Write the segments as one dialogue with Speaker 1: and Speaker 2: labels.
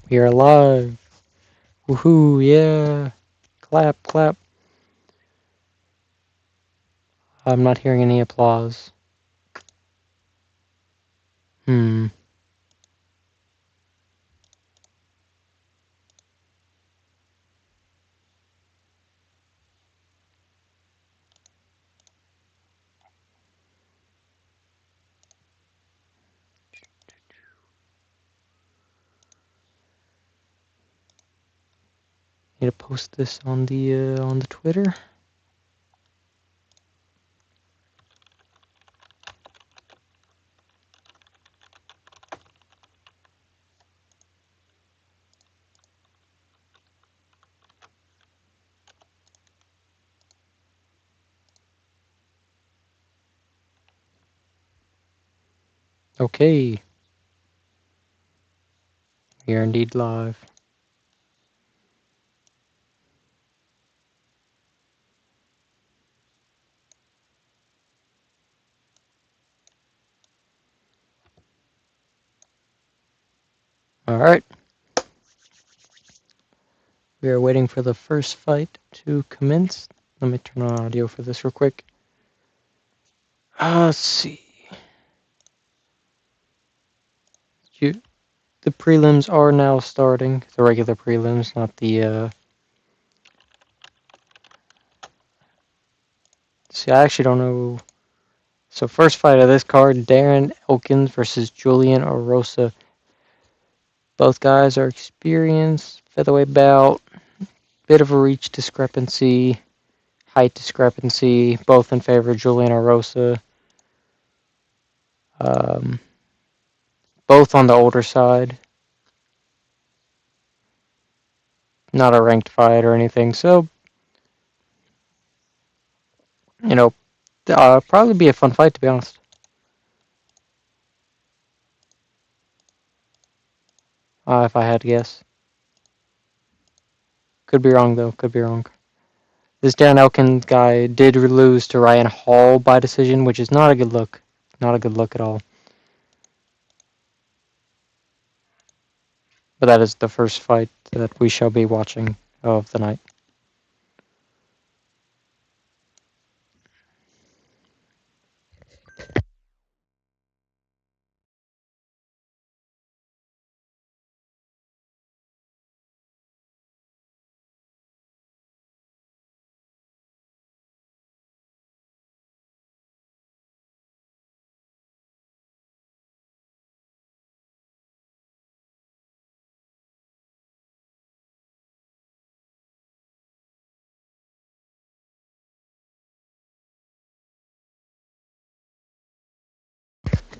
Speaker 1: We are live. Woohoo, yeah. Clap, clap. I'm not hearing any applause. Hmm. Need to post this on the Twitter. Okay. We are indeed live. Alright. We are waiting for the first fight to commence. Let me turn on audio for this real quick. Let's see. The prelims are now starting. The regular prelims, not the See, I actually don't know. So first fight of this card, Darren Elkins versus Julian Orosa. Both guys are experienced, featherweight bout, bit of a reach discrepancy, height discrepancy, both in favor of Julian Orosa. Both on the older side. Not a ranked fight or anything, so, probably be a fun fight, to be honest. If I had to guess. Could be wrong, though. Could be wrong. This Dan Elkins guy did lose to Ryan Hall by decision, which is not a good look. Not a good look at all. But that is the first fight that we shall be watching of the night.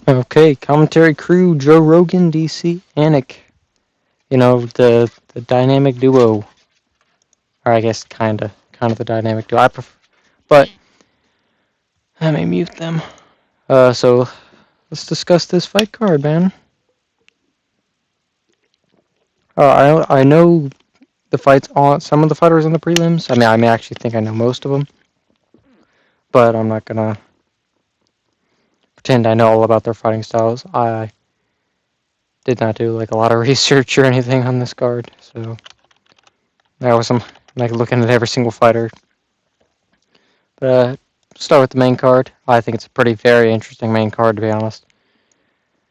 Speaker 1: Okay, commentary crew, Joe Rogan, DC, Anik. The dynamic duo. Or I guess kind of the dynamic duo. I prefer, but let me mute them. So let's discuss this fight card, man. I know the fights on some of the fighters on the prelims. I may actually think I know most of them, but I'm not gonna pretend I know all about their fighting styles. I did not do like a lot of research or anything on this card, so I wasn't like looking at every single fighter. But start with the main card. I think it's a very interesting main card, to be honest.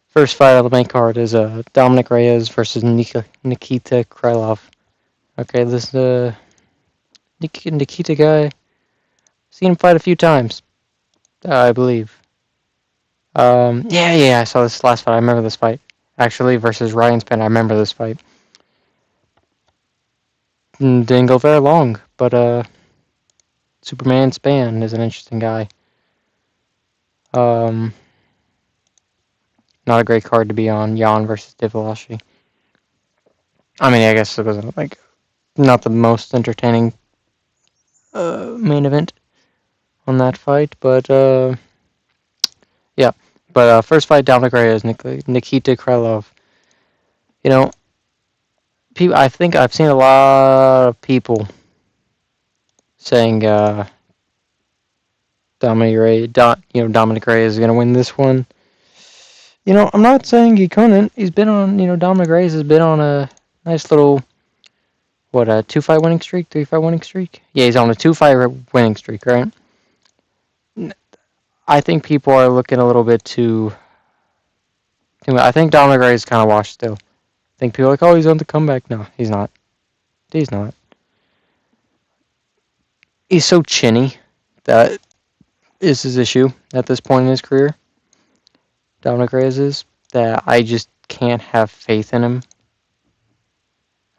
Speaker 1: First fight on the main card is Dominic Reyes versus Nikita Krylov. Okay, this Nikita guy, seen him fight a few times, I believe. Yeah, I saw this last fight. I remember this fight. Actually, versus Ryan Span, I remember this fight. Didn't go very long, but Superman Span is an interesting guy. Not a great card to be on. Jan versus Divalashi. I guess it wasn't like not the most entertaining main event on that fight, but yeah. But first fight, Dominic Reyes, Nikita Krylov. I think I've seen a lot of people saying Dominic Reyes is going to win this one. I'm not saying he couldn't. He's been on, Dominic Reyes has been on nice little, what, a 2-fight winning streak? 3-fight winning streak? Yeah, he's on a 2-fight winning streak, right? I think people are looking a little bit too I think Dominic Reyes is kind of washed still. I think people are like, oh, he's on the comeback. No, he's not. He's not. He's so chinny. That is his issue at this point in his career. Dominic Reyes is. That I just can't have faith in him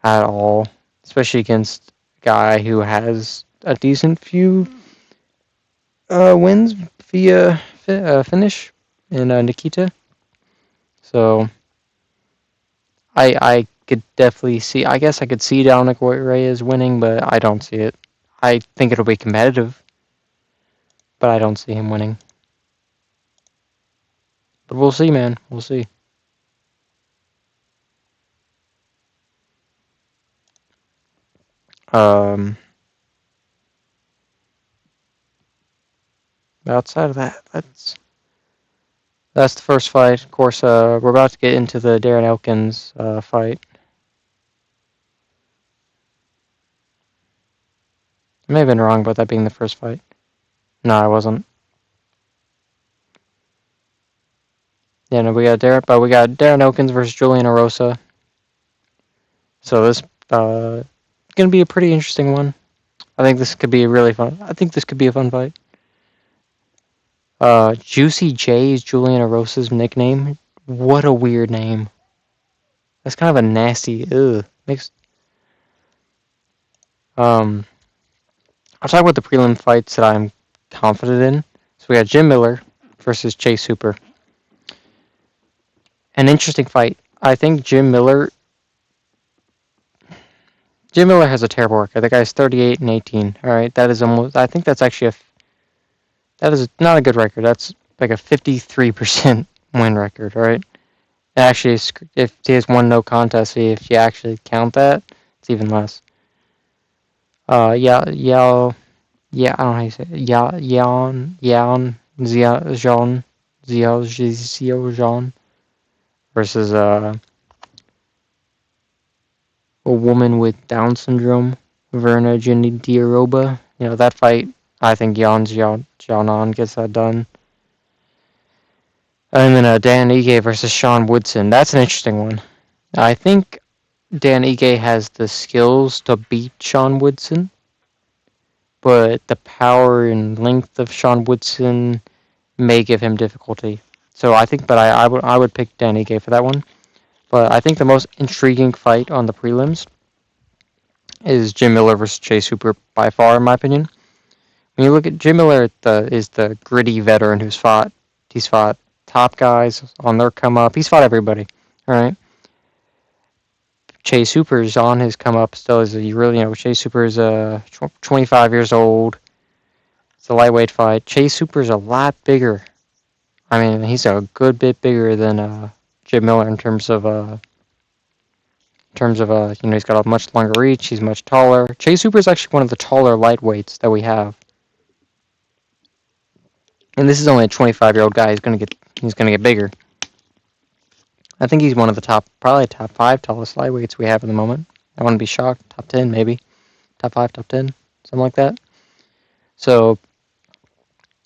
Speaker 1: at all. Especially against a guy who has a decent few wins via finish in Nikita. So I could definitely see. I guess I could see Dominic Reyes winning, but I don't see it. I think it'll be competitive, but I don't see him winning. But we'll see, man. We'll see. Outside of that, that's the first fight. Of course, we're about to get into the Darren Elkins fight. I may have been wrong about that being the first fight. No, I wasn't. Yeah, no, we got Darren Elkins versus Julian Erosa. So this gonna be a pretty interesting one. I think this could be really fun. I think this could be a fun fight. Juicy J is Julian Erosa's nickname. What a weird name. That's kind of a nasty. Makes. I'll talk about the prelim fights that I'm confident in. So we got Jim Miller versus Chase Hooper. An interesting fight. I think Jim Miller has a terrible record. The guy's 38-18. All right, that is almost. I think that's actually that is not a good record. That's like a 53% win record. All right. Actually, if he has one no contest, if you actually count that, it's even less. I don't know how you say it. Zhao versus a woman with Down syndrome, Verna Diaroba. You know, that fight, I think Xiaonan gets that done. And then Dan Ige versus Sean Woodson. That's an interesting one. I think Dan Ige has the skills to beat Sean Woodson, but the power and length of Sean Woodson may give him difficulty. So I think, but I would pick Dan Ige for that one. But I think the most intriguing fight on the prelims is Jim Miller versus Chase Hooper by far, in my opinion. When you look at Jim Miller, is the gritty veteran he's fought top guys on their come up. He's fought everybody, all right. Chase Hooper's on his come up still. Chase Hooper's 25 years old. It's a lightweight fight. Chase Hooper's a lot bigger. I mean, he's a good bit bigger than Jim Miller in terms of he's got a much longer reach. He's much taller. Chase Hooper is actually one of the taller lightweights that we have. And this is only a 25-year-old guy. He's gonna get bigger. I think he's one of the probably top 5 tallest lightweights we have at the moment. I wouldn't be shocked. Top 10 maybe, top 5, top 10, something like that. So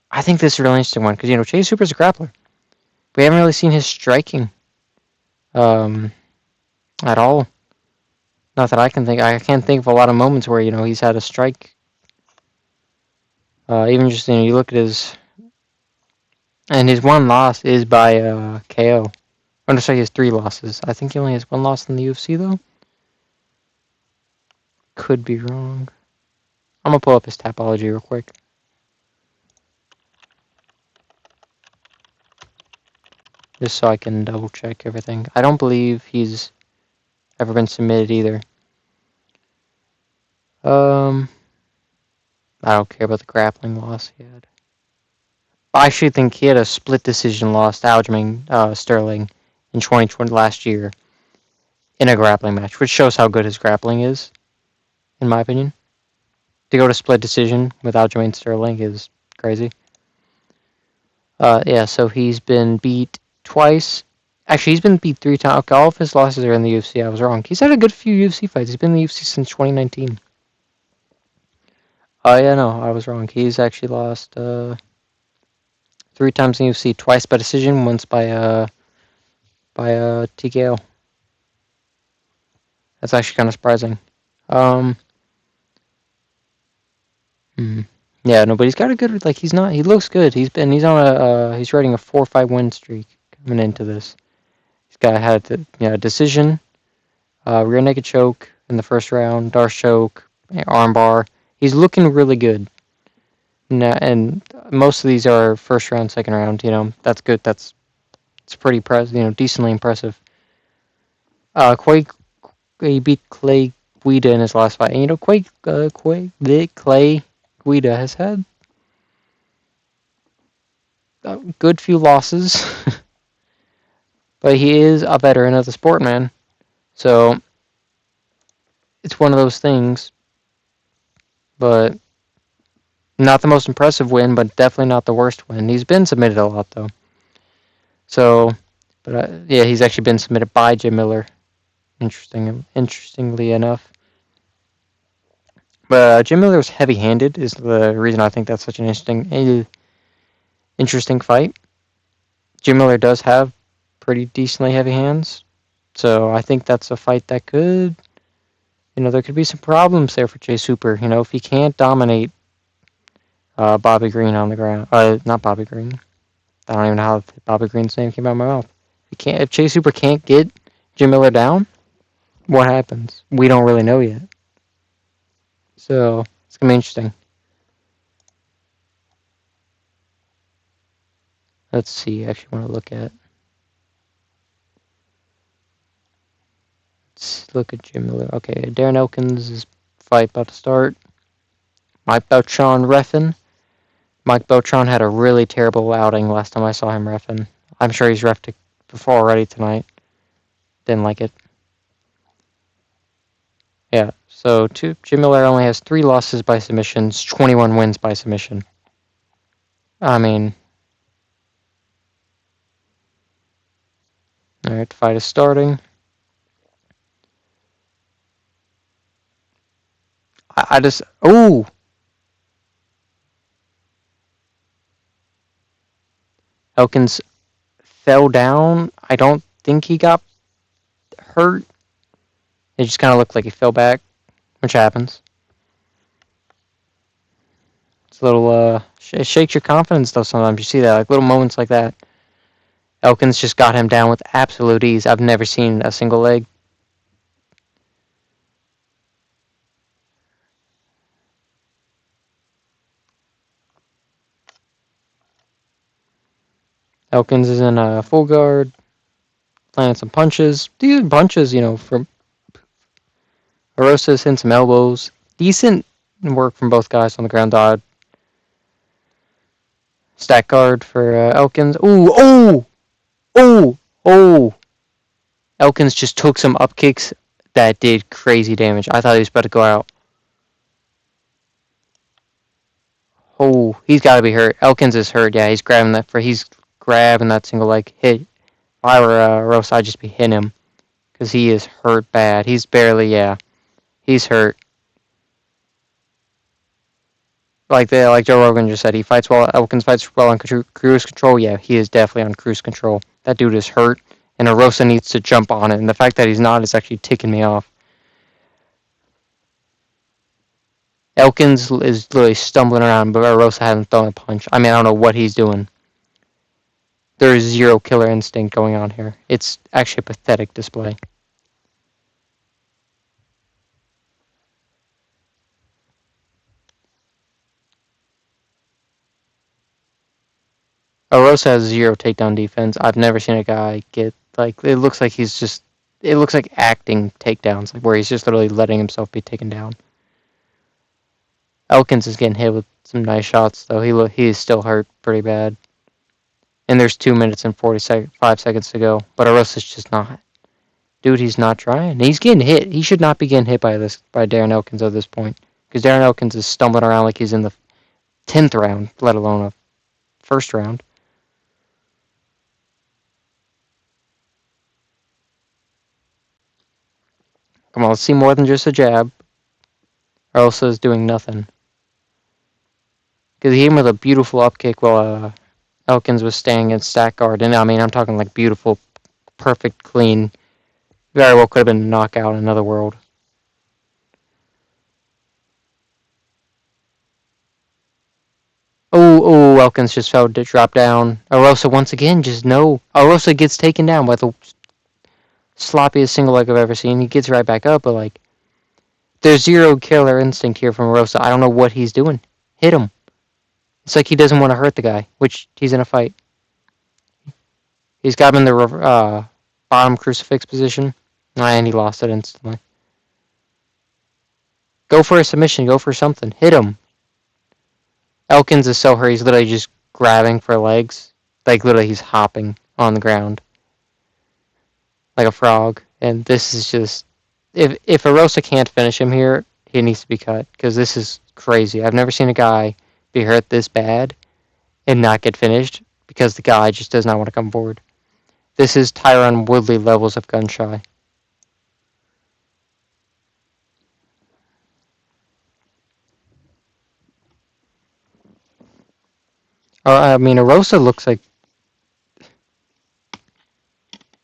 Speaker 1: I think this is a really interesting one because Chase Hooper's a grappler. We haven't really seen his striking at all. Not that I can think. I can't think of a lot of moments where he's had a strike. Even just you look at his one loss is by KO. I'm gonna say he has 3 losses. I think he only has 1 loss in the UFC though. Could be wrong. I'm gonna pull up his Tapology real quick. Just so I can double check everything. I don't believe he's ever been submitted either. I don't care about the grappling loss he had. I actually think he had a split decision loss to Aljamain Sterling in 2020 last year in a grappling match, which shows how good his grappling is, in my opinion. To go to split decision with Aljamain Sterling is crazy. So he's been beat twice Actually, he's been beat 3 times. Okay, all of his losses are in the UFC. I was wrong. He's had a good few UFC fights. He's been in the UFC since 2019. Oh, yeah, no, I was wrong. He's actually lost 3 times in the UFC. Twice by decision, once by TKO. That's actually kind of surprising. Um, hmm. Yeah, no, but he's got a good, like, he looks good. He's he's riding a 4-5 win streak coming into this. He's had decision, rear naked choke in the first round, Darce choke, armbar. He's looking really good. And most of these are first round, second round. That's good. It's pretty impressive. Decently impressive. Quake, he beat Clay Guida in his last fight, and Clay Guida has had a good few losses, but he is a veteran of the sport, man. So it's one of those things, but not the most impressive win, but definitely not the worst win. He's been submitted a lot, though. So, but yeah, he's actually been submitted by Jim Miller. Interestingly enough. But Jim Miller's heavy-handed is the reason I think that's such an interesting fight. Jim Miller does have pretty decently heavy hands, so I think that's a fight that could, there could be some problems there for Chase Hooper. If he can't dominate Bobby Green on the ground, not Bobby Green. I don't even know how Bobby Green's name came out of my mouth. If Chase Hooper can't get Jim Miller down, what happens? We don't really know yet. So it's gonna be interesting. Let's see. I actually want to look at. Let's look at Jim Miller. Okay, Darren Elkins' fight about to start. Mike Beltran reffing. Mike Beltran had a really terrible outing last time I saw him reffing. I'm sure he's reffed it before already tonight. Didn't like it. Yeah, so Jim Miller only has 3 losses by submissions, 21 wins by submission. I mean, alright, the fight is starting. I just, ooh! Elkins fell down. I don't think he got hurt. It just kind of looked like he fell back, which happens. It's a little, it shakes your confidence, though, sometimes. You see that, like little moments like that. Elkins just got him down with absolute ease. I've never seen a single leg. Elkins is in a full guard, landing some punches. These punches, from Arosas hitting some elbows. Decent work from both guys on the ground. Stack guard for Elkins. Ooh, oh, oh, oh. Elkins just took some up kicks that did crazy damage. I thought he was about to go out. Oh, he's got to be hurt. Elkins is hurt. Yeah, he's grabbing that single leg hit. If I were Rosa, I'd just be hitting him because he is hurt bad. He's he's hurt. Like Joe Rogan just said, he fights well. Elkins fights well on cruise control. Yeah, he is definitely on cruise control. That dude is hurt, and Arosa needs to jump on it. And the fact that he's not is actually ticking me off. Elkins is literally stumbling around, but Arosa hasn't thrown a punch. I mean, I don't know what he's doing. There is zero killer instinct going on here. It's actually a pathetic display. Arosa has zero takedown defense. I've never seen a guy get, it looks like it looks like acting takedowns, where he's just literally letting himself be taken down. Elkins is getting hit with some nice shots, though. He is still hurt pretty bad. And there's 2 minutes and 45 seconds to go. But Arosa's just not. Dude, he's not trying. He's getting hit. He should not be getting hit by Darren Elkins at this point. Because Darren Elkins is stumbling around like he's in the 10th round, let alone a first round. Come on, let's see more than just a jab. Rosa's doing nothing. Because he hit him with a beautiful up kick while Elkins was staying in stack guard. And I mean, I'm talking like beautiful, perfect, clean. Very well could have been a knockout in another world. Oh, Elkins just fell to drop down. Arosa once again, just no. Arosa gets taken down by the sloppiest single leg I've ever seen. He gets right back up, but like, there's zero killer instinct here from Arosa. I don't know what he's doing. Hit him. It's like he doesn't want to hurt the guy, which he's in a fight. He's got him in the bottom crucifix position, and he lost it instantly. Go for a submission. Go for something. Hit him. Elkins is so hurt. He's literally just grabbing for legs. Like, literally, he's hopping on the ground like a frog. And this is just... If Arosa can't finish him here, he needs to be cut. Because this is crazy. I've never seen a guy be hurt this bad and not get finished because the guy just does not want to come forward. This is Tyron Woodley levels of gun shy. I mean, Arosa looks like...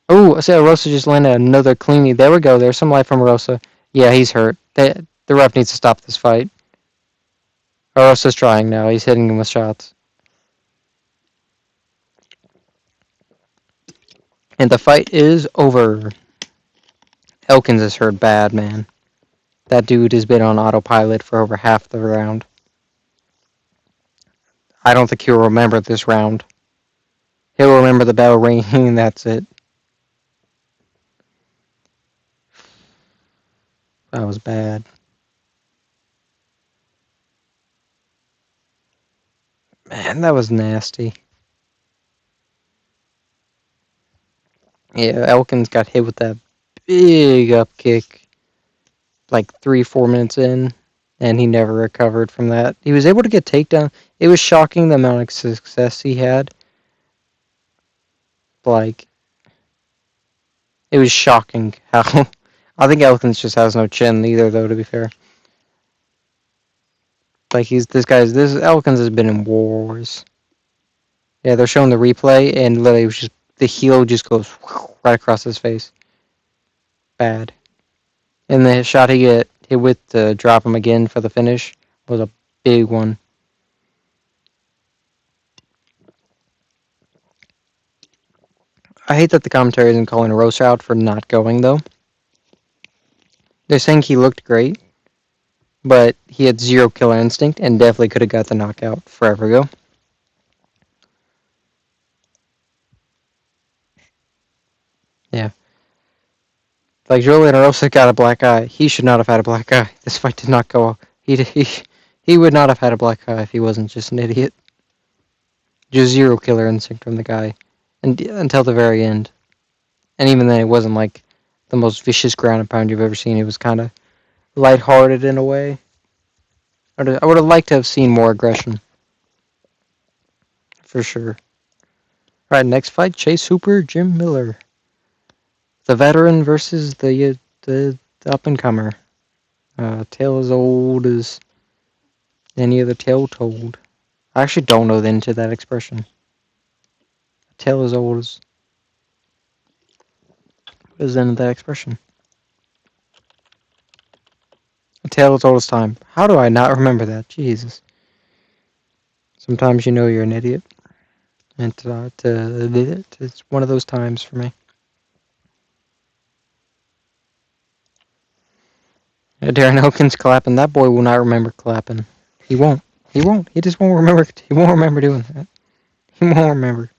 Speaker 1: Oh, I said Arosa just landed another cleanie. There we go. There's some life from Arosa. Yeah, he's hurt. The ref needs to stop this fight. Arosa's trying now. He's hitting him with shots. And the fight is over. Elkins is hurt bad, man. That dude has been on autopilot for over half the round. I don't think he'll remember this round. He'll remember the bell ringing, and that's it. That was bad. Man, that was nasty. Yeah, Elkins got hit with that big up kick like 3-4 minutes in, and he never recovered from that. He was able to get takedown. It was shocking the amount of success he had. Like, it was shocking how... I think Elkins just has no chin either, though, to be fair. Like, this Elkins has been in wars. Yeah, they're showing the replay, and literally it was just, the heel just goes right across his face. Bad. And the shot he get hit with to drop him again for the finish was a big one. I hate that the commentary isn't calling Rosa out for not going, though. They're saying he looked great, but he had zero killer instinct and definitely could have got the knockout forever ago. Yeah. Like, Julian Rosa got a black eye. He should not have had a black eye. This fight did not go... He would not have had a black eye if he wasn't just an idiot. Just zero killer instinct from the guy. Until the very end. And even then, it wasn't like the most vicious ground and pound you've ever seen. It was kind of lighthearted in a way. I would have liked to have seen more aggression. For sure. Alright, next fight, Chase Hooper, Jim Miller. The veteran versus the up-and-comer. Tale as old as any other tale told. I actually don't know the end to that expression. Tale as old as... What is the end of that expression? A tale as old as time. How do I not remember that? Jesus. Sometimes you know you're an idiot. And it's one of those times for me. Darren Elkins clapping. That boy will not remember clapping. He won't. He won't. He just won't remember. He won't remember doing that. He won't remember.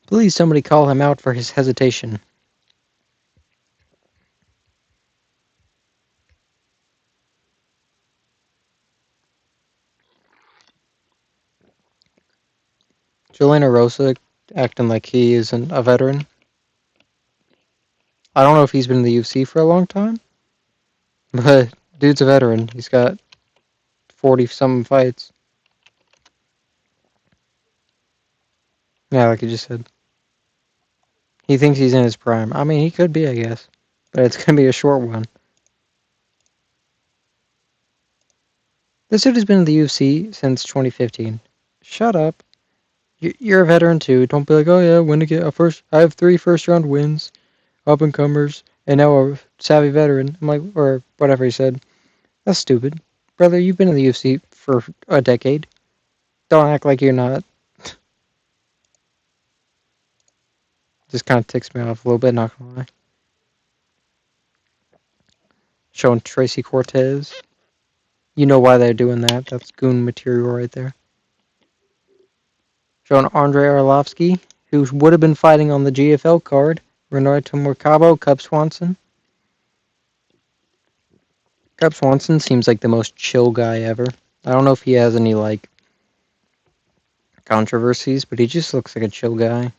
Speaker 1: Please, somebody call him out for his hesitation. Julian Rosa acting like he isn't a veteran. I don't know if he's been in the UFC for a long time, but dude's a veteran. He's got 40-some fights. Yeah, like you just said. He thinks he's in his prime. I mean, he could be, I guess. But it's going to be a short one. This dude has been in the UFC since 2015. Shut up. You're a veteran too. Don't be like, oh yeah, when to get a first. I have 3 first-round wins, up and comers, and now a savvy veteran. I'm like, or whatever he said. That's stupid, brother. You've been in the UFC for a decade. Don't act like you're not. Just kind of ticks me off a little bit. Not gonna lie. Showing Tracy Cortez. You know why they're doing that. That's goon material right there. Showing Andre Arlovsky, who would have been fighting on the GFL card. Renato Mercado, Cub Swanson. Cub Swanson seems like the most chill guy ever. I don't know if he has any, like, controversies, but he just looks like a chill guy.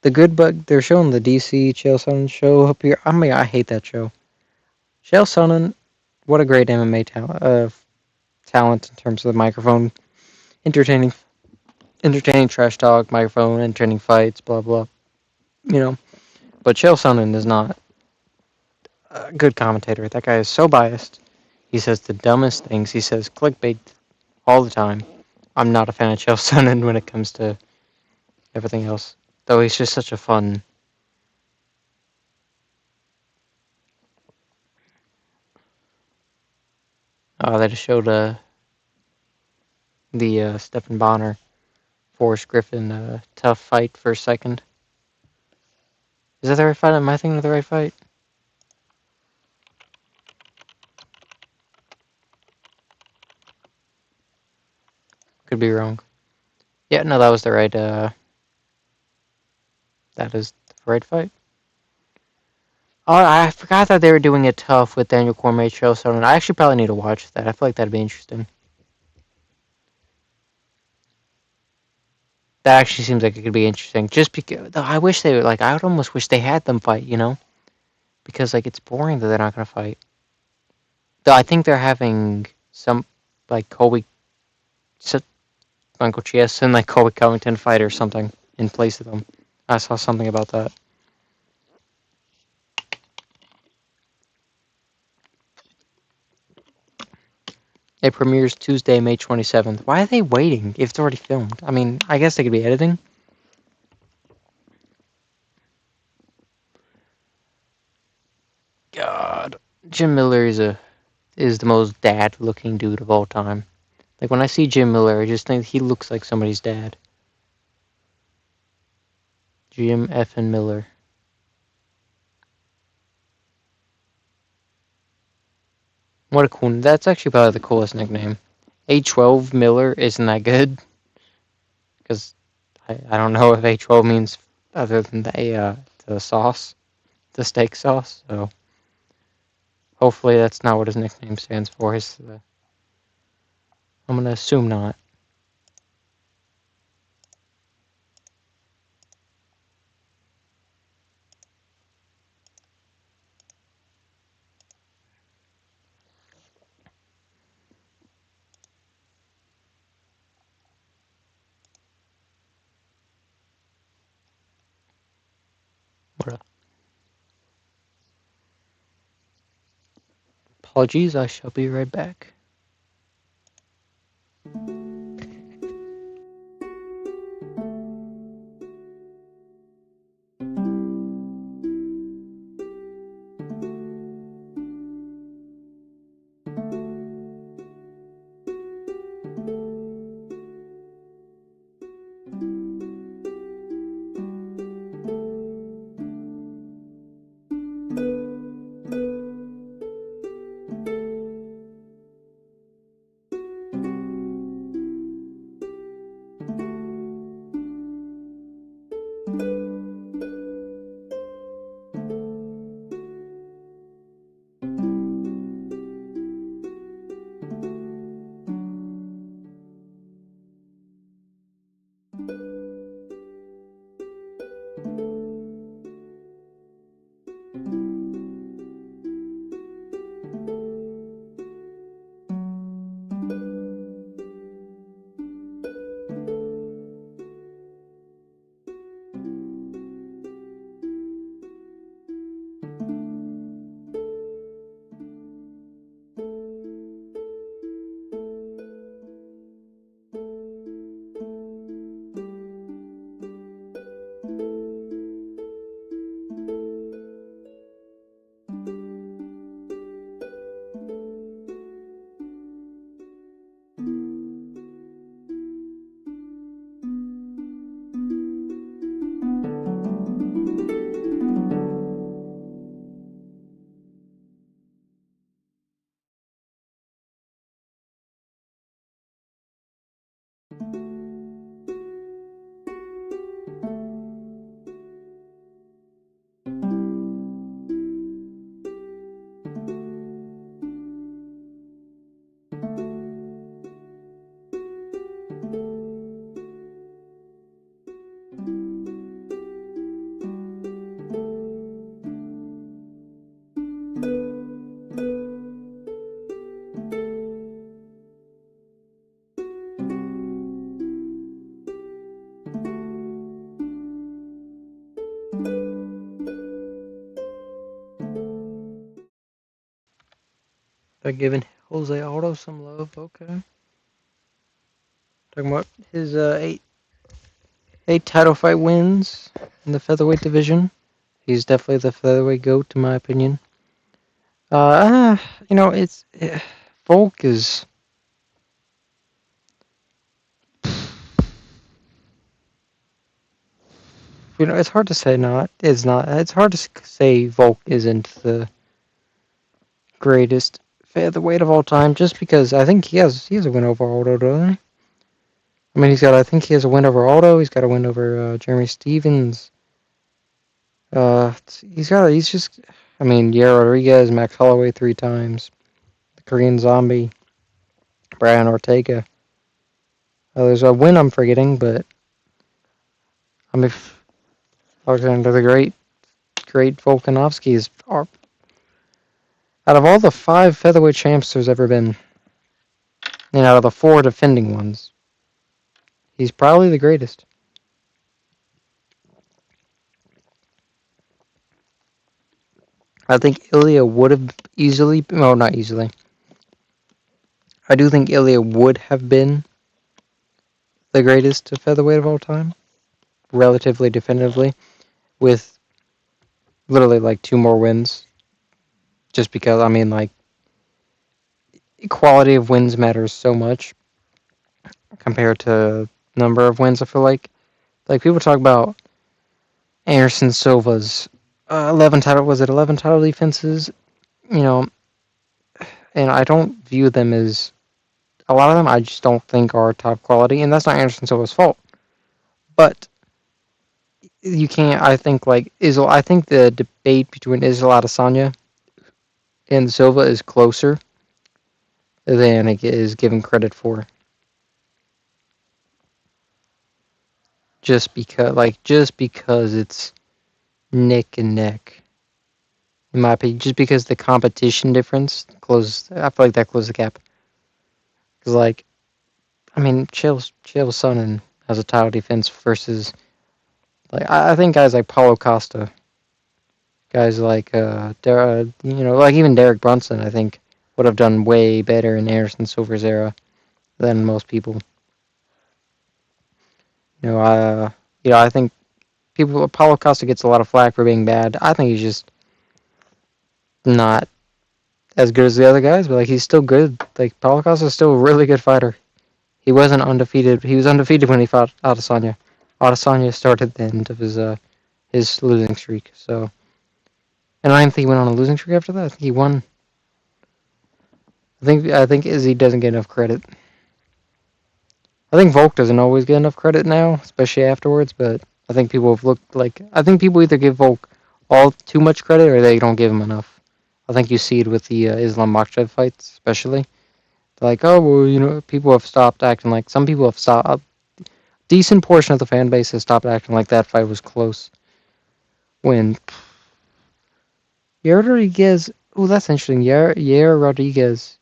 Speaker 1: The Good Bug, they're showing the DC Chael Sonnen show up here. I mean, I hate that show. Chael Sonnen, what a great MMA talent in terms of the microphone. Entertaining trash talk, microphone, entertaining fights, blah, blah. You know, but Chael Sonnen is not a good commentator. That guy is so biased. He says the dumbest things. He says clickbait all the time. I'm not a fan of Chael Sonnen when it comes to everything else. Though he's just such a fun... they just showed the Stephen Bonner, Forrest Griffin tough fight for a second. Is that the right fight? Am I thinking of the right fight? Could be wrong. Yeah, no, that was the right, that is the right fight. Oh, I forgot that they were doing it tough with Daniel Cormier, Chael Sonnen. I actually probably need to watch that. I feel like that'd be interesting. That actually seems like it could be interesting. Just because, I wish they were, like, I would almost wish they had them fight, you know? Because, like, it's boring that they're not going to fight. Though I think they're having some, like, Michael Chiesa and, like, Colby Covington fight or something in place of them. I saw something about that. It premieres Tuesday, May 27th. Why are they waiting if it's already filmed? I mean, I guess they could be editing. God. Jim Miller is the most dad-looking dude of all time. Like, when I see Jim Miller, I just think he looks like somebody's dad. Jim F. Miller. What a cool... That's actually probably the coolest nickname. A12 Miller isn't that good. Because I don't know if A12 means other than the sauce. The steak sauce. So, hopefully that's not what his nickname stands for. I'm going to assume not. Apologies, I shall be right back. They're giving Jose Aldo some love. Okay. Talking about his eight title fight wins in the featherweight division. He's definitely the featherweight GOAT, in my opinion. It's Volk is. It's hard to say not. It's not. It's hard to say Volk isn't the greatest featherweight of all time, just because I think he has a win over Aldo, doesn't he? I mean, I think he has a win over Aldo. He's got a win over Jeremy Stevens. He's just. I mean, Yair Rodriguez, Max Holloway 3 times, the Korean Zombie, Brian Ortega. There's a win I'm forgetting, but I mean, Alexander the great Volkanovski is out of all the 5 featherweight champs there's ever been, and out of the 4 defending ones, he's probably the greatest. I think Ilya would have easily, no, not easily. I do think Ilya would have been the greatest featherweight of all time, relatively definitively, with literally like 2 more wins. Just because, I mean, like, quality of wins matters so much compared to number of wins, I feel like. Like, people talk about Anderson Silva's 11 title defenses, you know, and I don't view them as, a lot of them I just don't think are top quality, and that's not Anderson Silva's fault. But you can't, I think, like, I think the debate between Isla Adesanya and Silva is closer than it is given credit for. Just because it's neck and neck. In my opinion, just because the competition difference I feel like that closed the gap. Because, like, I mean, Chael Sonnen has a title defense versus, like, I think guys like Paulo Costa, guys like like even Derek Brunson, I think would have done way better in Anderson Silva's era than most people. I think Paulo Costa gets a lot of flack for being bad. I think he's just not as good as the other guys, but like he's still good. Like Paulo Costa is still a really good fighter. He wasn't undefeated. He was undefeated when he fought Adesanya. Adesanya started the end of his losing streak. So, and I don't think he went on a losing streak after that. I think he won. I think Izzy doesn't get enough credit. I think Volk doesn't always get enough credit now, especially afterwards. But I think people have looked like I think people either give Volk all too much credit or they don't give him enough. I think you see it with the Islam Makhachev fights, especially. Like, oh, well, people have stopped acting like, some people have stopped, a decent portion of the fan base has stopped acting like that fight was close. When Yair Rodriguez, that's interesting. Yair Rodriguez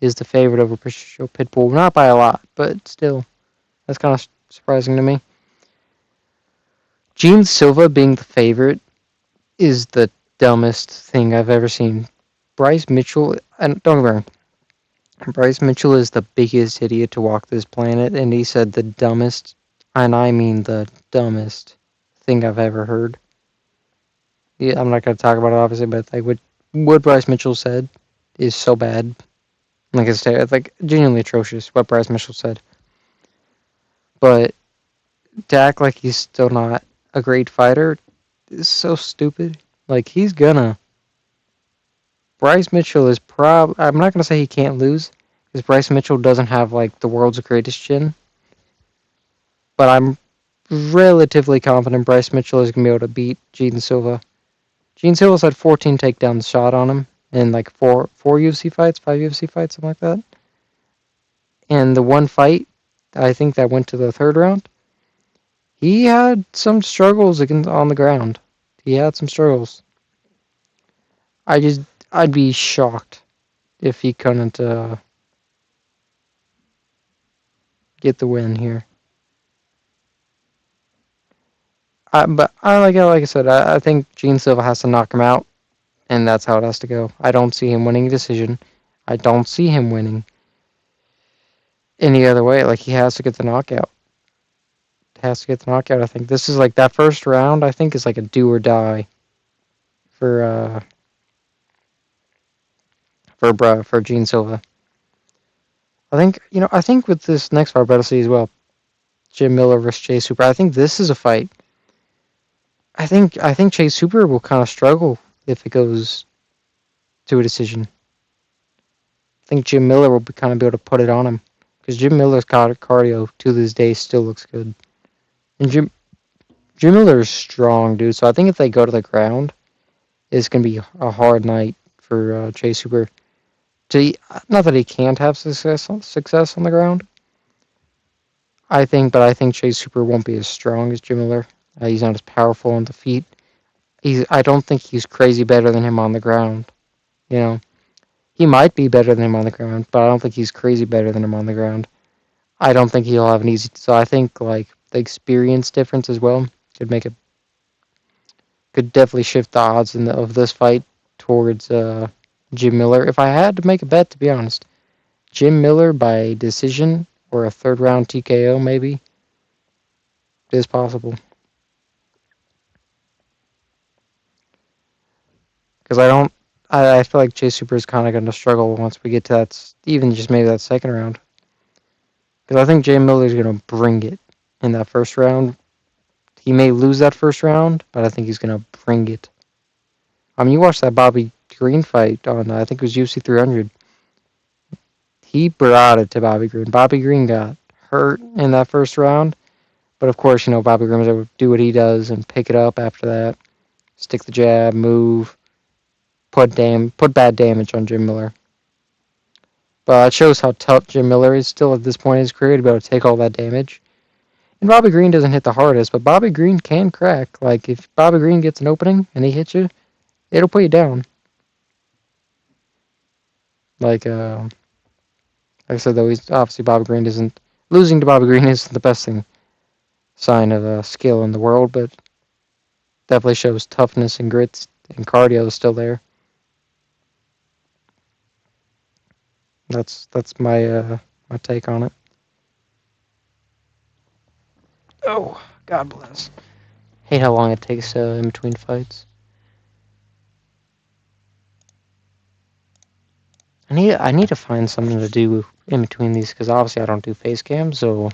Speaker 1: is the favorite over Patricio Pitbull. Not by a lot, but still, that's kind of surprising to me. Gene Silva being the favorite is the dumbest thing I've ever seen. Bryce Mitchell, and don't get me wrong, Bryce Mitchell is the biggest idiot to walk this planet, and he said the dumbest, and I mean the dumbest thing I've ever heard. Yeah, I'm not going to talk about it, obviously, but like what Bryce Mitchell said is so bad. Like it's like genuinely atrocious what Bryce Mitchell said. But to act like he's still not a great fighter is so stupid. Like Bryce Mitchell is I'm not going to say he can't lose, because Bryce Mitchell doesn't have like the world's greatest chin. But I'm relatively confident Bryce Mitchell is going to be able to beat Gene Silva. Gene Silva's had 14 takedowns shot on him in like four UFC fights, 5 UFC fights, something like that. And the one fight, I think that went to the 3rd round, he had some struggles on the ground. He had some struggles. I'd be shocked if he couldn't get the win here. But like I said, I think Gene Silva has to knock him out, and that's how it has to go. I don't see him winning a decision. I don't see him winning any other way. Like, he has to get the knockout. Has to get the knockout. I think this is like that first round. I think is like a do or die for for Gene Silva. I think with this next fight, I'll see as well. Jim Miller versus Chase Hooper. I think this is a fight. I think Chase Hooper will kind of struggle if it goes to a decision. I think Jim Miller will kind of be able to put it on him because Jim Miller's cardio to this day still looks good, and Jim Miller is strong, dude. So I think if they go to the ground, it's gonna be a hard night for Chase Hooper. Not that he can't have success on the ground. But I think Chase Hooper won't be as strong as Jim Miller. He's not as powerful on the feet. I don't think he's crazy better than him on the ground. You know, he might be better than him on the ground, but I don't think he's crazy better than him on the ground. I don't think he'll have an easy. So I think like the experience difference as well could definitely shift the odds of this fight towards Jim Miller. If I had to make a bet, to be honest, Jim Miller by decision or a third round TKO maybe is possible. Because I feel like Chase Hooper is kind of going to struggle once we get to that, even just maybe that second round. Because I think Jim Miller is going to bring it in that first round. He may lose that first round, but I think he's going to bring it. I mean, you watched that Bobby Green fight on, I think it was UFC 300. He brought it to Bobby Green. Bobby Green got hurt in that first round. But of course, Bobby Green was able to do what he does and pick it up after that. Stick the jab, move, put bad damage on Jim Miller. But it shows how tough Jim Miller is still at this point in his career to be able to take all that damage. And Bobby Green doesn't hit the hardest, but Bobby Green can crack. Like, if Bobby Green gets an opening and he hits you, it'll put you down. Like I said, though, obviously Bobby Green isn't... Losing to Bobby Green isn't the best sign of skill in the world, but definitely shows toughness and grit, and cardio is still there. That's my my take on it. Oh, God bless. Hate how long it takes in between fights. I need to find something to do in between these because obviously I don't do face cam, so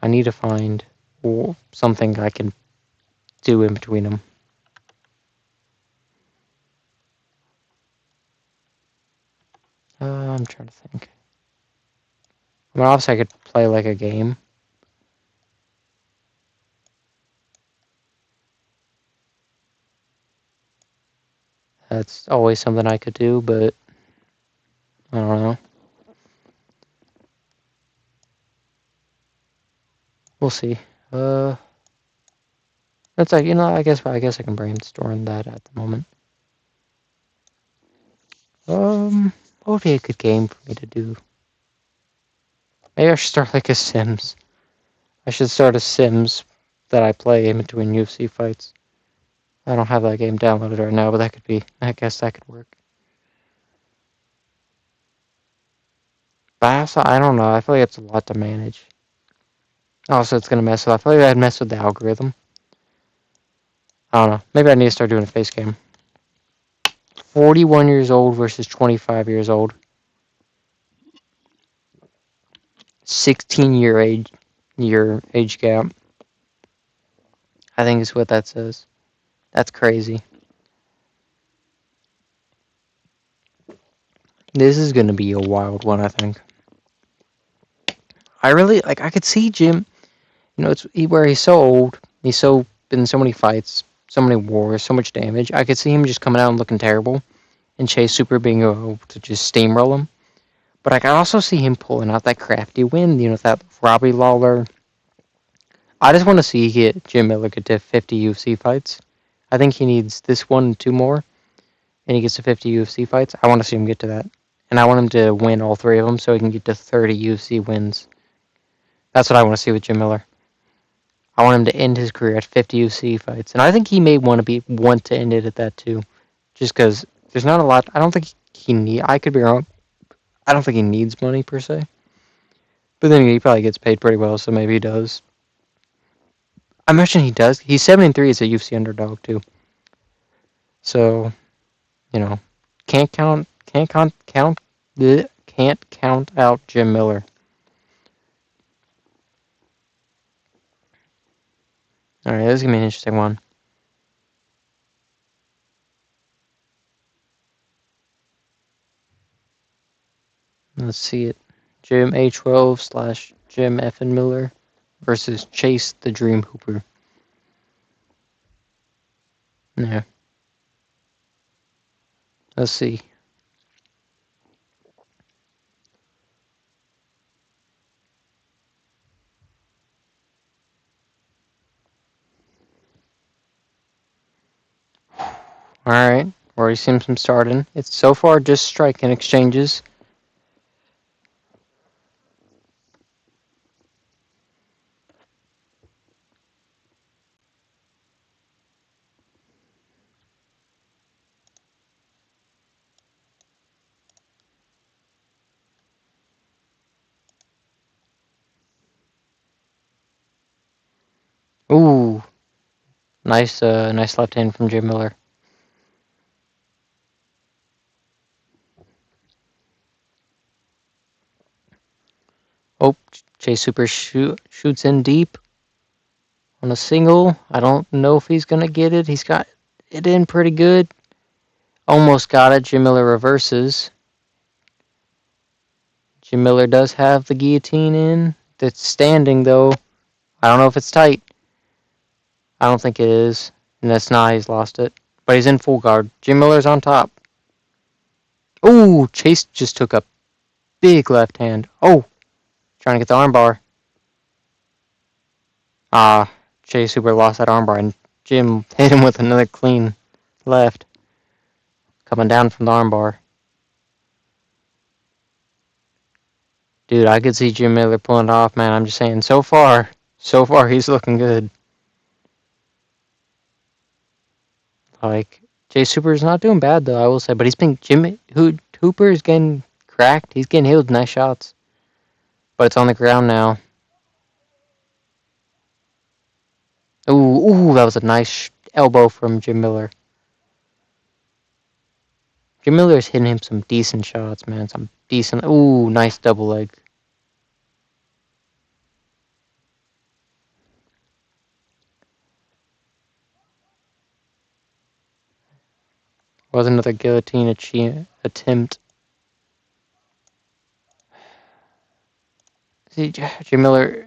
Speaker 1: I need to find something I can do in between them. I'm trying to think. I mean, obviously I could play like a game. That's always something I could do, but I don't know. We'll see. That's like, I guess I can brainstorm that at the moment. What would be a good game for me to do? Maybe I should start like a Sims. I should start a Sims that I play in between UFC fights. I don't have that game downloaded right now, but I guess that could work. But I don't know. I feel like it's a lot to manage. Also, it's going to mess with... I feel like I'd mess with the algorithm. I don't know. Maybe I need to start doing a face cam. 41 years old versus 25 years old. 16-year age gap. I think is what that says. That's crazy. This is going to be a wild one, I think. I could see Jim, where he's so old, he's been in so many fights, so many wars, so much damage. I could see him just coming out and looking terrible, and Chase Hooper being able to just steamroll him. But I can also see him pulling out that crafty win, that Robbie Lawler. I just want to see Jim Miller get to 50 UFC fights. I think he needs this one and two more, and he gets to 50 UFC fights. I want to see him get to that. And I want him to win all three of them so he can get to 30 UFC wins. That's what I want to see with Jim Miller. I want him to end his career at 50 UFC fights, and I think he may want to end it at that too, just because there's not a lot. I don't think he need. I could be wrong. I don't think he needs money per se, but then he probably gets paid pretty well, so maybe he does. I imagine he does. He's 7-3 as a UFC underdog too, so can't count out Jim Miller. All right, this is gonna be an interesting one. Let's see it. Jim A12 / Jim Effin Miller versus Chase the Dream Hooper. Yeah. Let's see. Alright. Already seen some starting. It's so far just striking exchanges. Ooh. Nice left hand from Jim Miller. Oh, Chase Super shoots in deep on a single. I don't know if he's gonna get it. He's got it in pretty good. Almost got it. Jim Miller reverses. Jim Miller does have the guillotine in. That's standing though. I don't know if it's tight. I don't think it is. And that's not. He's lost it. But he's in full guard. Jim Miller's on top. Ooh, Chase just took a big left hand. Oh, trying to get the armbar. Chase Super lost that armbar, and Jim hit him with another clean left. Coming down from the armbar. Dude, I could see Jim Miller pulling it off, man. I'm just saying, so far, he's looking good. Like, Chase Super is not doing bad, though, I will say. But he's been, Hooper is getting cracked. He's getting hit with nice shots. But it's on the ground now. Ooh, that was a nice elbow from Jim Miller. Jim Miller's hitting him some decent shots, man. Some decent. Ooh, nice double leg. Was another guillotine attempt. See, Jim Miller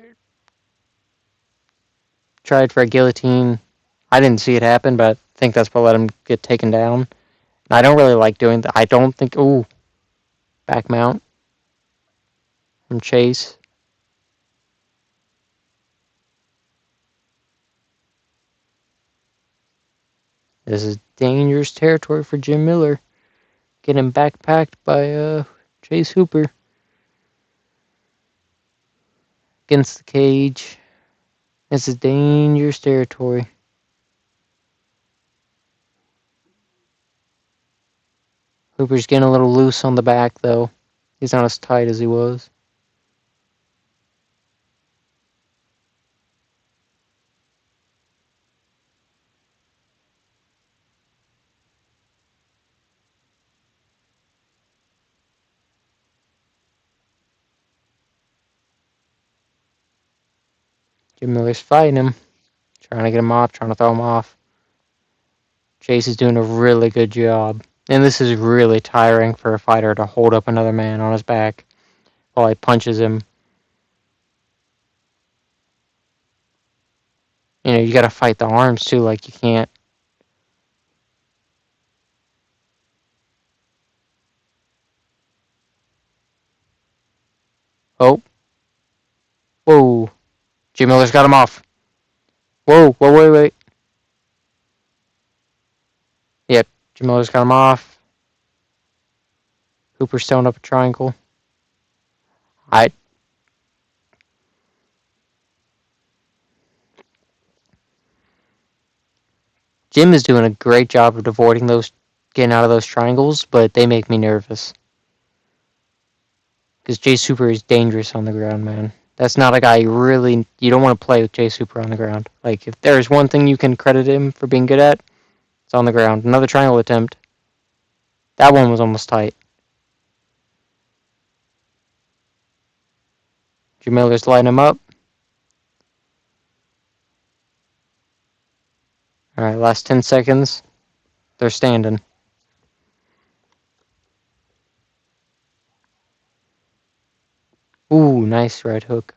Speaker 1: tried for a guillotine. I didn't see it happen, but I think that's what let him get taken down. And I don't really like doing that. I don't think. Ooh, back mount from Chase. This is dangerous territory for Jim Miller. Getting backpacked by Chase Hooper. Against the cage. This is dangerous territory. Hooper's getting a little loose on the back, though. He's not as tight as he was. Jim Miller's fighting him. Trying to get him off, trying to throw him off. Chase is doing a really good job. And this is really tiring for a fighter to hold up another man on his back while he punches him. You gotta fight the arms too, like you can't. Oh. Whoa. Jim Miller's got him off. Whoa, wait. Yep, Jim Miller's got him off. Hooper's throwing up a triangle. I Jim is doing a great job of avoiding those, getting out of those triangles, but they make me nervous. Because Jay Super is dangerous on the ground, man. That's not a guy you don't want to play with Jay Super on the ground. Like, if there's one thing you can credit him for being good at, it's on the ground. Another triangle attempt. That one was almost tight. Jim Miller's lighting him up. Alright, last 10 seconds. They're standing. Ooh, nice right hook.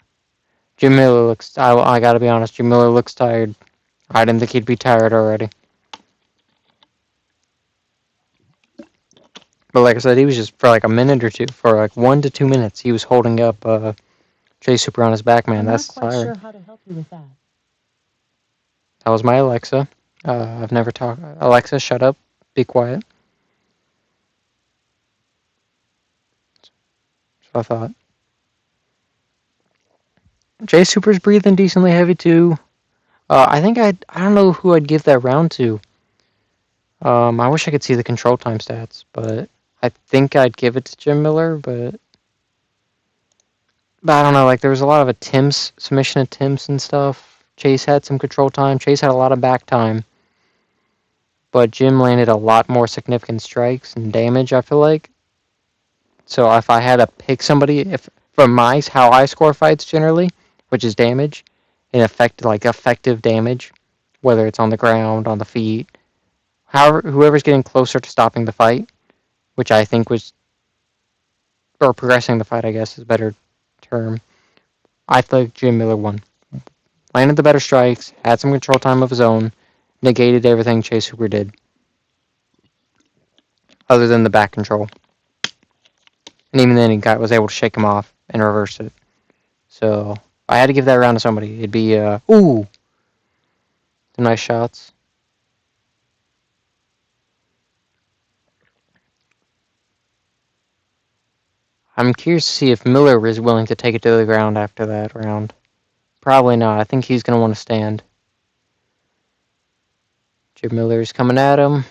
Speaker 1: Jim Miller looks... I gotta be honest, Jim Miller looks tired. I didn't think he'd be tired already. But like I said, he was just for like a minute or two, for like 1 to 2 minutes, he was holding up Jay Super on his back, man. That's tired. I'm not quite sure how to help you with that. That was my Alexa. I've never talked. Alexa, shut up. Be quiet. That's what I thought. Jay Super's breathing decently heavy too. I think I don't know who I'd give that round to. I wish I could see the control time stats, but I think I'd give it to Jim Miller, but I don't know, like there was a lot of attempts, submission attempts and stuff. Chase had some control time. Chase had a lot of back time. But Jim landed a lot more significant strikes and damage, I feel like. So if I had to pick somebody, if from how I score fights generally, which is damage, and effective damage, whether it's on the ground, on the feet, whoever's getting closer to stopping the fight, which I think was, or progressing the fight, I guess is a better term. I think Jim Miller won. Landed the better strikes, had some control time of his own, negated everything Chase Super did. Other than the back control. And even then, he was able to shake him off and reverse it. So, if I had to give that round to somebody, it'd be, ooh! Some nice shots. I'm curious to see if Miller is willing to take it to the ground after that round. Probably not. I think he's going to want to stand. Jim Miller's coming at him.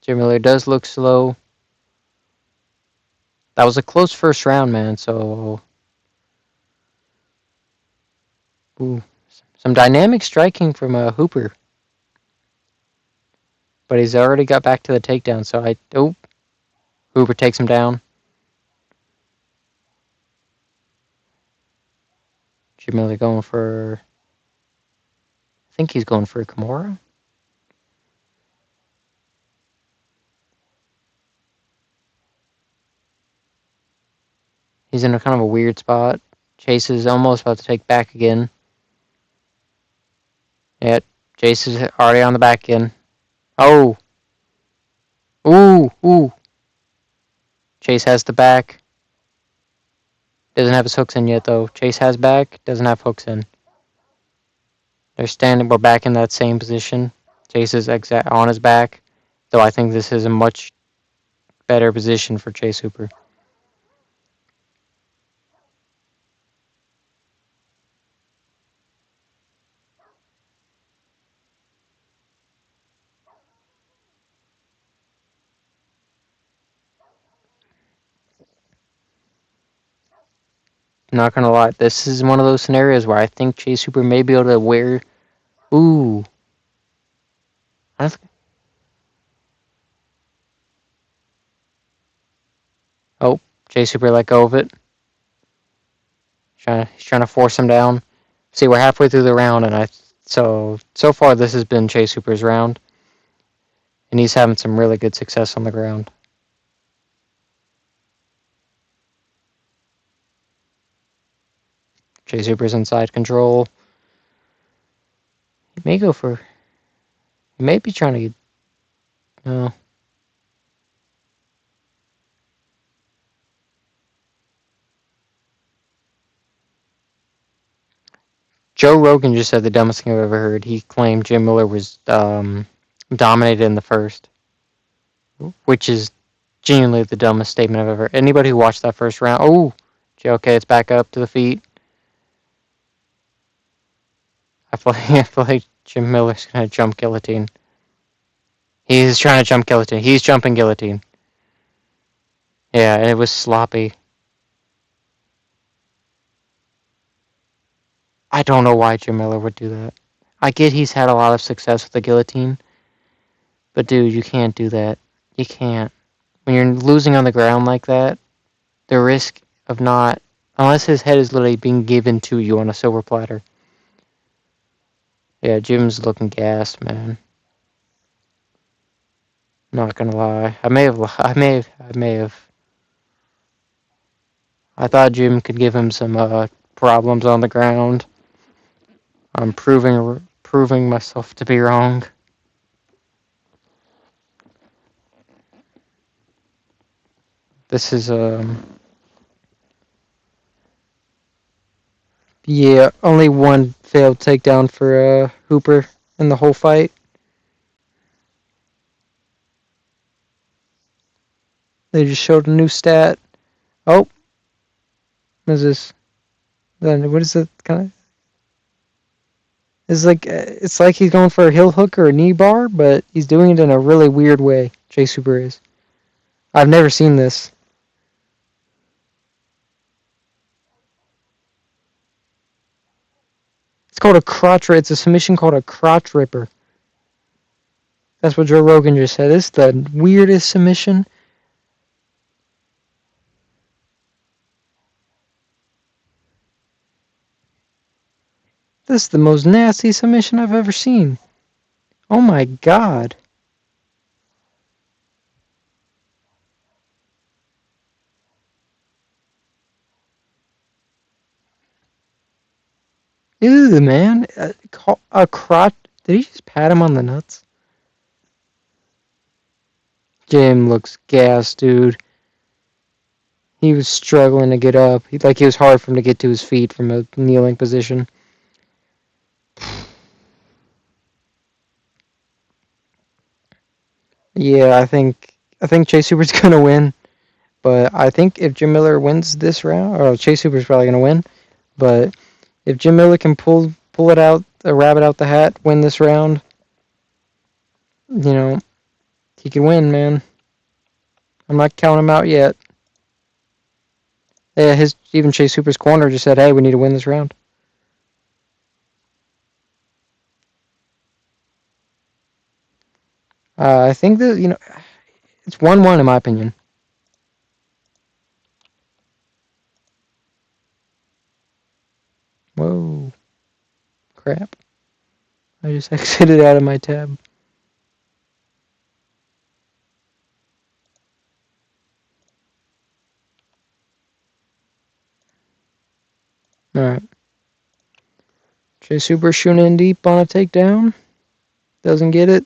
Speaker 1: Jim Miller does look slow. That was a close first round, man, so... Ooh. Some dynamic striking from Hooper. But he's already got back to the takedown, so Hooper takes him down. Jim Miller going for... I think he's going for a Kimura. He's in a kind of a weird spot. Chase is almost about to take back again. Yeah, Chase is already on the back again. Oh! Ooh! Chase has the back. Doesn't have his hooks in yet, though. Chase has back, doesn't have hooks in. They're standing, we're back in that same position. Chase is on his back, though I think this is a much better position for Chase Hooper. Not gonna lie, this is one of those scenarios where I think Chase Hooper may be able to wear... Ooh. Oh, Chase Hooper let go of it. He's trying to force him down. See, we're halfway through the round, and so far this has been Chase Hooper's round. And he's having some really good success on the ground. Chase Hooper's inside control. He may go for... He may be trying to get... No. Joe Rogan just said the dumbest thing I've ever heard. He claimed Jim Miller was dominated in the first. Which is genuinely the dumbest statement I've ever... Anybody who watched that first round... Oh! Okay, it's back up to the feet. I feel like Jim Miller's gonna jump guillotine. He's trying to jump guillotine. He's jumping guillotine. Yeah, and it was sloppy. I don't know why Jim Miller would do that. I get he's had a lot of success with the guillotine, but dude, you can't do that. You can't. When you're losing on the ground like that, the risk of not, unless his head is literally being given to you on a silver platter. Yeah, Jim's looking gassed, man. Not gonna lie. I may have. I thought Jim could give him some problems on the ground. I'm proving myself to be wrong. This is yeah, only one failed takedown for Hooper in the whole fight. They just showed a new stat. Oh, what is this? Then what is it kind of? It's like he's going for a heel hook or a knee bar, but he's doing it in a really weird way. Chase Hooper is. I've never seen this. It's called a crotch. It's a submission called a crotch ripper. That's what Joe Rogan just said. It's the weirdest submission. This is the most nasty submission I've ever seen. Oh my god. Ew, man. A crotch. Did he just pat him on the nuts? Jim looks gassed, dude. He was struggling to get up. It was hard for him to get to his feet from a kneeling position. Yeah, I think Chase Hooper's gonna win, but I think if Jim Miller wins this round, or Chase Hooper's probably gonna win, but if Jim Miller can pull it out, a rabbit out the hat, win this round, you know, he can win, man. I'm not counting him out yet. Yeah, even Chase Hooper's corner just said, "Hey, we need to win this round." I think that it's 1-1 in my opinion. Whoa, crap! I just exited out of my tab. All right, Chase Hooper shooting in deep on a takedown. Doesn't get it.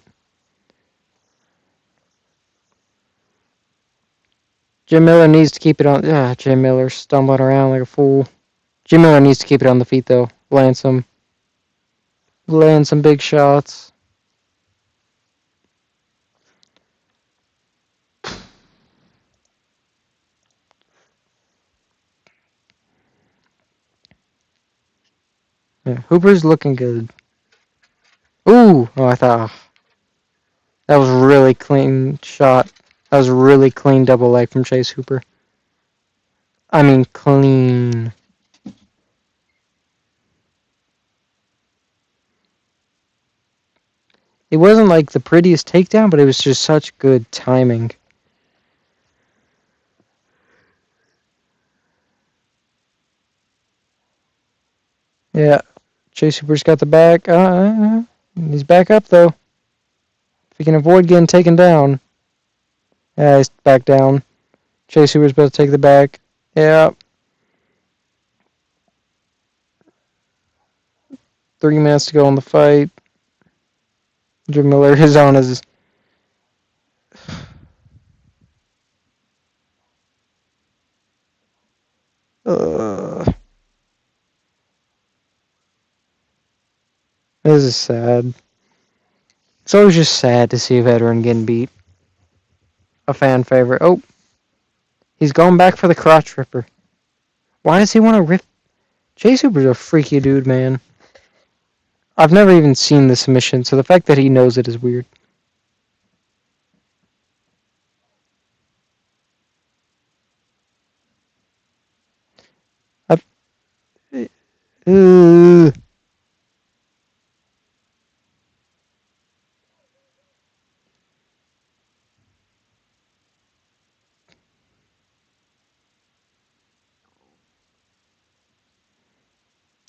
Speaker 1: Jim Miller needs to keep it on. Jim Miller stumbling around like a fool. Jim Miller needs to keep it on the feet though. Land some big shots. Yeah, Hooper's looking good. Ooh! Oh, I thought that was really clean shot. That was really clean double leg from Chase Hooper. I mean, clean. It wasn't like the prettiest takedown, but it was just such good timing. Yeah, Chase Hooper's got the back. He's back up though. If he can avoid getting taken down. Yeah, he's back down. Chase Hooper's about to take the back. Yeah. 3 minutes to go in the fight. Jim Miller is on his. This is sad. It's always just sad to see a veteran getting beat. A fan favorite. Oh, he's going back for the crotch ripper. Why does he want to rip? Chase Hooper's a freaky dude, man. I've never even seen the submission, so the fact that he knows it is weird. Uh,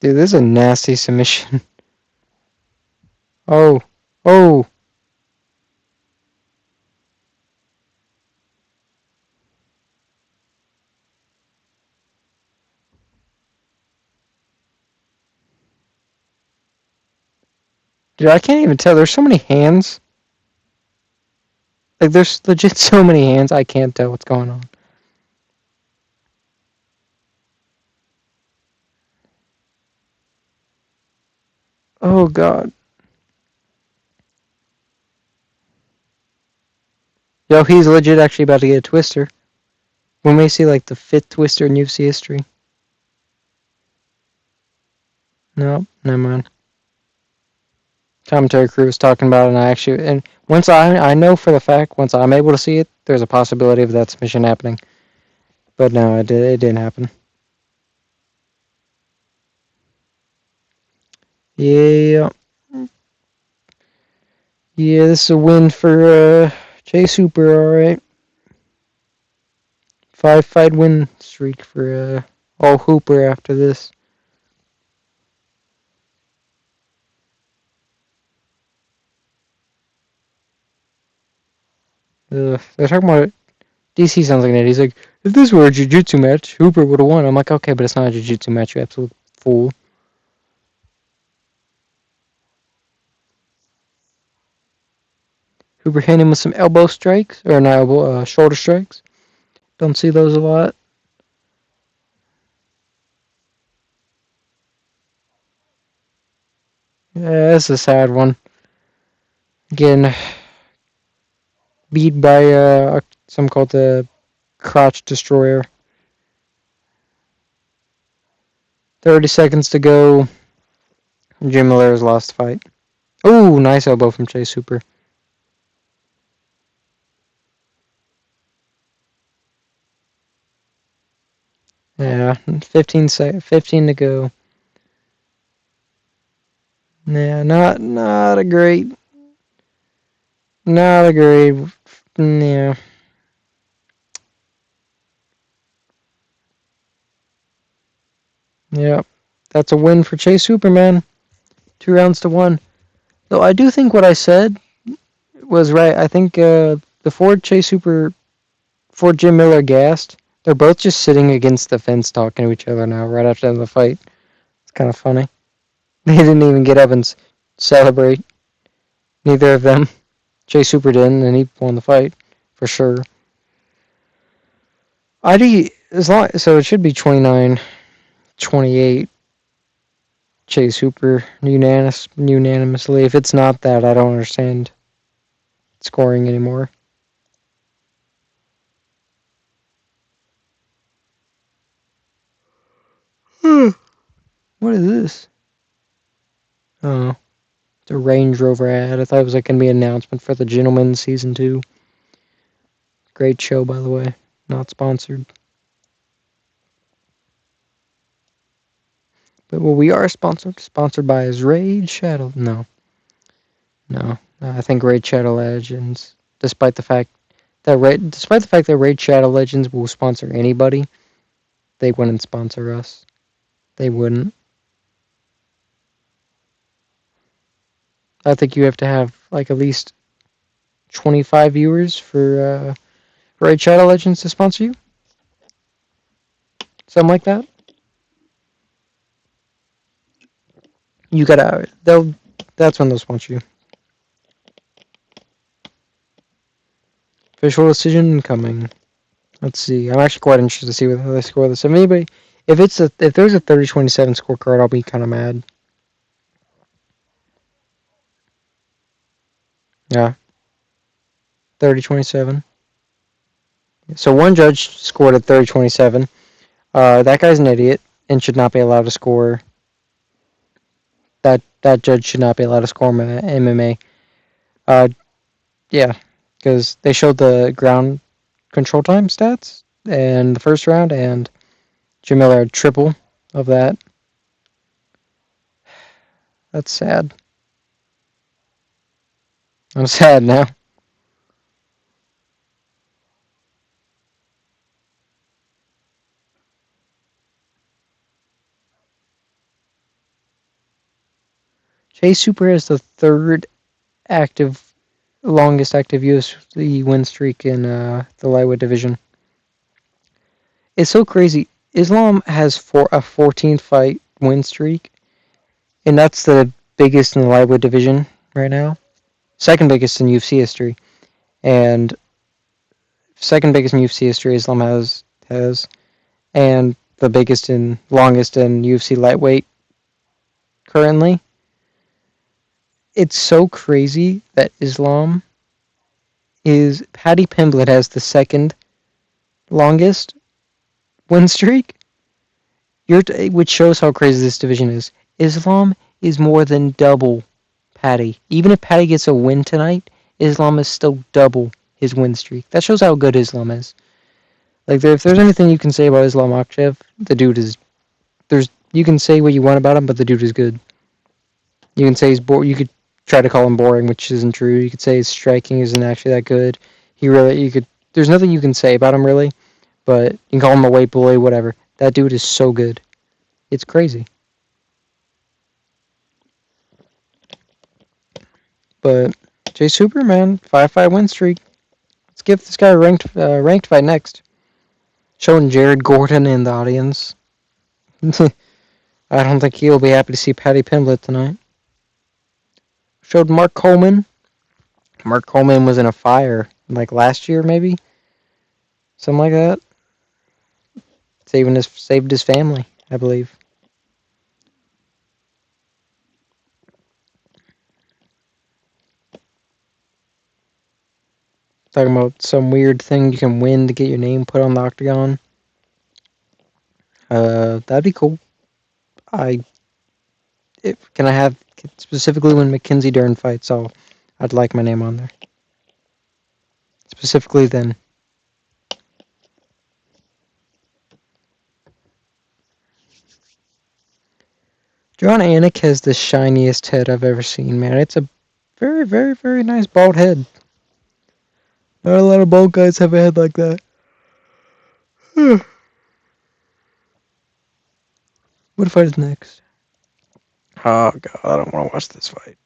Speaker 1: Dude, this is a nasty submission. Oh. Oh. Dude, I can't even tell. There's so many hands. Like, there's legit so many hands, I can't tell what's going on. Oh, God. Yo, he's legit actually about to get a twister. We may see, like, the 5th twister in UFC history. No, never mind. Commentary crew was talking about it, and I actually... And once I know for the fact, once I'm able to see it, there's a possibility of that submission happening. But no, it didn't happen. Yeah. Yeah, this is a win for Chase Hooper, alright. 5-fight win streak for all Hooper after this. They're talking about it. DC sounds like an idiot. He's like, if this were a jiu-jitsu match, Hooper would have won. I'm like, okay, but it's not a jiu-jitsu match, you absolute fool. Hooper hit him with some elbow strikes, or not elbow, shoulder strikes. Don't see those a lot. Yeah, that's a sad one. Again, beat by some called the Crotch Destroyer. 30 seconds to go. Jim Miller's lost the fight. Ooh, nice elbow from Chase Hooper. Yeah, 15 to go. Yeah, not a great, yeah. Yeah, that's a win for Chase Hooper, man. 2 rounds to 1. Though I do think what I said was right. I think before Jim Miller gassed, they're both just sitting against the fence talking to each other now right after the fight. It's kind of funny. They didn't even get up and celebrate. Neither of them. Chase Hooper didn't, and he won the fight for sure. So it should be 29-28. Chase Hooper unanimously. If it's not that, I don't understand scoring anymore. What is this? Oh, it's a Range Rover ad. I thought it was like going to be an announcement for the Gentleman Season 2. Great show, by the way. Not sponsored. But well, we are sponsored. Sponsored by is Raid Shadow. No. I think Raid Shadow Legends, despite the fact that Raid Shadow Legends will sponsor anybody, they wouldn't sponsor us. They wouldn't. I think you have to have like at least 25 viewers for Raid Shadow Legends to sponsor you. Something like that. You gotta. That's when they'll sponsor you. Official decision coming. Let's see. I'm actually quite interested to see how they score this. If there's a 30-27 scorecard, I'll be kind of mad. Yeah. 30-27. So one judge scored at 30-27. That guy's an idiot and should not be allowed to score That judge should not be allowed to score MMA. Uh, yeah, because they showed the ground control time stats in the first round, and Jim Miller had triple of that. That's sad. I'm sad now. Jay Super has the third active, longest active UFC win streak in the lightweight division. It's so crazy. Islam has a 14 fight win streak, and that's the biggest in the lightweight division right now. Second biggest in UFC history, and second biggest in UFC history Islam has, and the biggest and longest in UFC lightweight currently. It's so crazy that Islam is Paddy Pimblett has the second longest win streak, which shows how crazy this division is. Islam is more than double Paddy. Even if Paddy gets a win tonight, Islam is still double his win streak. That shows how good Islam is. Like, if there's anything you can say about Islam Makhachev, the dude is. You can say what you want about him, but the dude is good. You can say he's boring. You could try to call him boring, which isn't true. You could say his striking isn't actually that good. You could. There's nothing you can say about him really, but you can call him a weight bully, whatever. That dude is so good. It's crazy. But Jay Superman, 5-5 win streak. Let's give this guy a ranked fight next. Showing Jared Gordon in the audience. I don't think he'll be happy to see Paddy Pimblett tonight. Showed Mark Coleman. Mark Coleman was in a fire like last year, maybe something like that. Saved his family, I believe. Talking about some weird thing you can win to get your name put on the octagon. That'd be cool. Can I have specifically when Mackenzie Dern fights? I'd like my name on there. Specifically then. John Anik has the shiniest head I've ever seen, man. It's a very, very, very nice bald head. Not a lot of bald guys have a head like that. What fight is next? Oh god, I don't want to watch this fight.